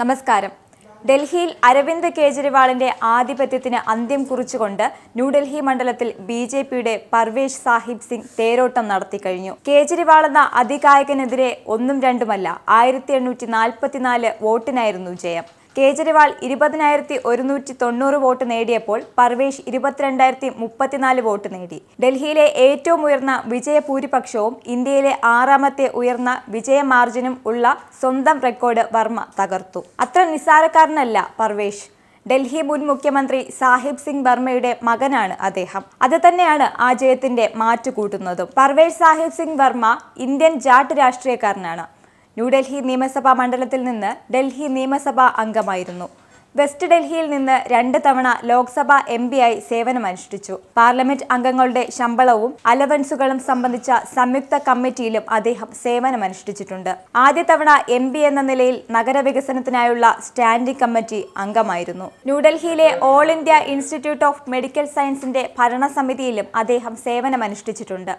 നമസ്കാരം. ഡൽഹിയിൽ അരവിന്ദ് കെജ്രിവാളിന്റെ ആധിപത്യത്തിന് അന്ത്യം കുറിച്ചുകൊണ്ട് ന്യൂഡൽഹി മണ്ഡലത്തിൽ ബിജെപിയുടെ പർവേഷ് സാഹിബ് സിംഗ് തേരോട്ടം നടത്തിക്കഴിഞ്ഞു. കേജ്രിവാൾ എന്ന അതികായകനെതിരെ ഒന്നും രണ്ടുമല്ല 1844 വോട്ടിനായിരുന്നു ജയം. കേജ്രിവാൾ 20,190 വോട്ട് നേടിയപ്പോൾ പർവേഷ് 22,034 വോട്ട് നേടി. ഡൽഹിയിലെ ഏറ്റവും ഉയർന്ന വിജയഭൂരിപക്ഷവും ഇന്ത്യയിലെ 6ാമത്തെ ഉയർന്ന വിജയ മാർജിനും ഉള്ള സ്വന്തം റെക്കോർഡ് വർമ്മ തകർത്തു. അത്ര നിസ്സാരക്കാരനല്ല പർവേഷ്. ഡൽഹി മുൻ മുഖ്യമന്ത്രി സാഹിബ് സിംഗ് വർമ്മയുടെ മകനാണ് അദ്ദേഹം. അത് തന്നെയാണ് ആ ജയത്തിന്റെ മാറ്റുകൂട്ടുന്നതും. പർവേഷ് സാഹിബ് സിംഗ് വർമ്മ ഇന്ത്യൻ ജാട്ട് രാഷ്ട്രീയക്കാരനാണ്. ന്യൂഡൽഹി നിയമസഭാ മണ്ഡലത്തിൽ നിന്ന് ഡൽഹി നിയമസഭാ അംഗമായിരുന്നു. വെസ്റ്റ് ഡൽഹിയിൽ നിന്ന് 2 തവണ ലോക്സഭാ MP ആയി സേവനമനുഷ്ഠിച്ചു. പാർലമെന്റ് അംഗങ്ങളുടെ ശമ്പളവും അലവൻസുകളും സംബന്ധിച്ച സംയുക്ത കമ്മിറ്റിയിലും അദ്ദേഹം സേവനമനുഷ്ഠിച്ചിട്ടുണ്ട്. ആദ്യ തവണ MP എന്ന നിലയിൽ നഗരവികസനത്തിനായുള്ള സ്റ്റാൻഡിംഗ് കമ്മിറ്റി അംഗമായിരുന്നു. ന്യൂഡൽഹിയിലെ all India institute of medical സയൻസിന്റെ ഭരണസമിതിയിലും അദ്ദേഹം സേവനമനുഷ്ഠിച്ചിട്ടുണ്ട്.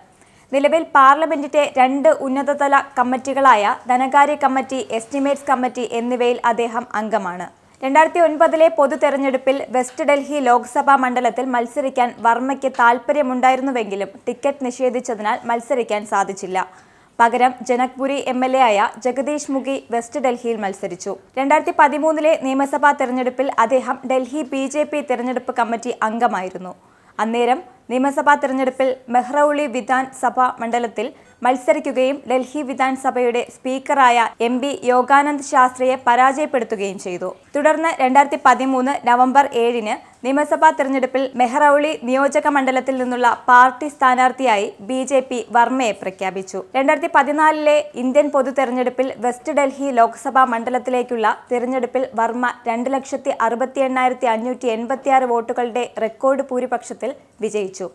നിലവിൽ പാർലമെന്റിന്റെ 2 ഉന്നതതല കമ്മിറ്റികളായ ധനകാര്യ കമ്മിറ്റി, എസ്റ്റിമേറ്റ്സ് കമ്മിറ്റി എന്നിവയിൽ അദ്ദേഹം അംഗമാണ്. 2009 പൊതു തെരഞ്ഞെടുപ്പിൽ വെസ്റ്റ് ഡൽഹി ലോക്സഭാ മണ്ഡലത്തിൽ മത്സരിക്കാൻ വർമ്മയ്ക്ക് താൽപ്പര്യമുണ്ടായിരുന്നുവെങ്കിലും ടിക്കറ്റ് നിഷേധിച്ചതിനാൽ മത്സരിക്കാൻ സാധിച്ചില്ല. പകരം ജനക്പുരി MLA ആയ ജഗദീഷ് മുഖി വെസ്റ്റ് ഡൽഹിയിൽ മത്സരിച്ചു. 2013 നിയമസഭാ തെരഞ്ഞെടുപ്പിൽ അദ്ദേഹം ഡൽഹി BJP തെരഞ്ഞെടുപ്പ് കമ്മിറ്റി അംഗമായിരുന്നു. അന്നേരം നിയമസഭാ തെരഞ്ഞെടുപ്പിൽ മെഹ്റൗളി വിധാൻ സഭ മണ്ഡലത്തിൽ മത്സരിക്കുകയും ഡൽഹി വിധാൻസഭയുടെ സ്പീക്കറായ MP യോഗാനന്ദ് ശാസ്ത്രിയെ പരാജയപ്പെടുത്തുകയും ചെയ്തു. തുടർന്ന് 2013 നവംബർ 7 നിയമസഭാ തെരഞ്ഞെടുപ്പിൽ മെഹ്റൗളി നിയോജക മണ്ഡലത്തിൽ നിന്നുള്ള പാർട്ടി സ്ഥാനാർത്ഥിയായി BJP വർമ്മയെ പ്രഖ്യാപിച്ചു. 2014 ഇന്ത്യൻ പൊതു തെരഞ്ഞെടുപ്പിൽ വെസ്റ്റ് ഡൽഹി ലോക്സഭാ മണ്ഡലത്തിലേക്കുള്ള തിരഞ്ഞെടുപ്പിൽ വർമ്മ 2,68,586 വോട്ടുകളുടെ റെക്കോർഡ് ഭൂരിപക്ഷത്തിൽ വിജയിച്ചു.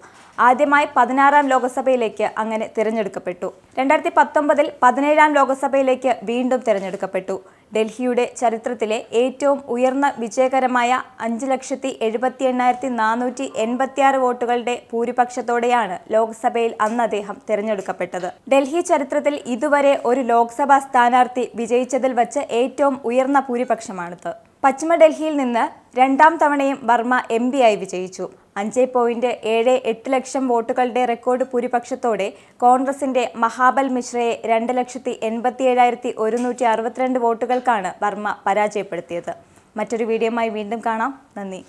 ആദ്യമായി 16ാം ലോക്സഭയിലേക്ക് അങ്ങനെ തിരഞ്ഞെടുക്കപ്പെട്ടു. 2019 17ാം ലോക്സഭയിലേക്ക് വീണ്ടും തിരഞ്ഞെടുക്കപ്പെട്ടു. ഡൽഹിയുടെ ചരിത്രത്തിലെ ഏറ്റവും ഉയർന്ന വിജയകരമായ 5,78,486 വോട്ടുകളുടെ ഭൂരിപക്ഷത്തോടെയാണ് ലോക്സഭയിൽ അന്ന് അദ്ദേഹം തിരഞ്ഞെടുക്കപ്പെട്ടത്. ഡൽഹി ചരിത്രത്തിൽ ഇതുവരെ ഒരു ലോക്സഭാ സ്ഥാനാർത്ഥി വിജയിച്ചതിൽ വച്ച് ഏറ്റവും ഉയർന്ന ഭൂരിപക്ഷമാണിത്. പശ്ചിമ ഡൽഹിയിൽ നിന്ന് 2ാം തവണയും വർമ്മ MP ആയി വിജയിച്ചു. 5.78 ലക്ഷം വോട്ടുകളുടെ റെക്കോർഡ് ഭൂരിപക്ഷത്തോടെ കോൺഗ്രസിന്റെ മഹാബൽ മിശ്രയെ 2,87,162 വോട്ടുകൾക്കാണ് വർമ്മ പരാജയപ്പെടുത്തിയത്. മറ്റൊരു വീഡിയോയുമായി വീണ്ടും കാണാം. നന്ദി.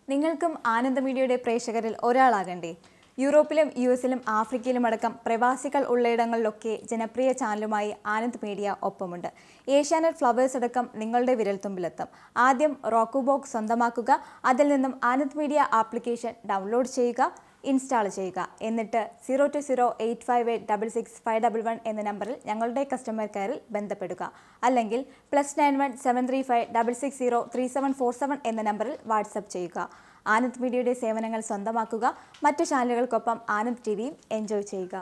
നിങ്ങൾക്കും ആനന്ദ മീഡിയയുടെ പ്രേക്ഷകരിൽ ഒരാളാകണ്ടേ? യൂറോപ്പിലും US-ലും ആഫ്രിക്കയിലും അടക്കം പ്രവാസികൾ ഉള്ളയിടങ്ങളിലൊക്കെ ജനപ്രിയ ചാനലുമായി ആനന്ദ് മീഡിയ ഒപ്പമുണ്ട്. ഏഷ്യാനെറ്റ് ഫ്ലവേഴ്സ് അടക്കം നിങ്ങളുടെ വിരൽത്തുമ്പിലെത്തും. ആദ്യം റോക്കു ബോക്സ് സ്വന്തമാക്കുക. അതിൽ നിന്നും ആനന്ദ് മീഡിയ ആപ്ലിക്കേഷൻ ഡൗൺലോഡ് ചെയ്യുക, ഇൻസ്റ്റാൾ ചെയ്യുക. എന്നിട്ട് 02085866511 എന്ന നമ്പറിൽ ഞങ്ങളുടെ കസ്റ്റമർ കെയറിൽ ബന്ധപ്പെടുക. അല്ലെങ്കിൽ +91 735 660 3747 എന്ന നമ്പറിൽ വാട്സപ്പ് ചെയ്യുക. ആനന്ദ് മീഡിയയുടെ സേവനങ്ങൾ സ്വന്തമാക്കുക. മറ്റു ചാനലുകൾക്കൊപ്പം ആനന്ദ് TVയും എൻജോയ് ചെയ്യുക.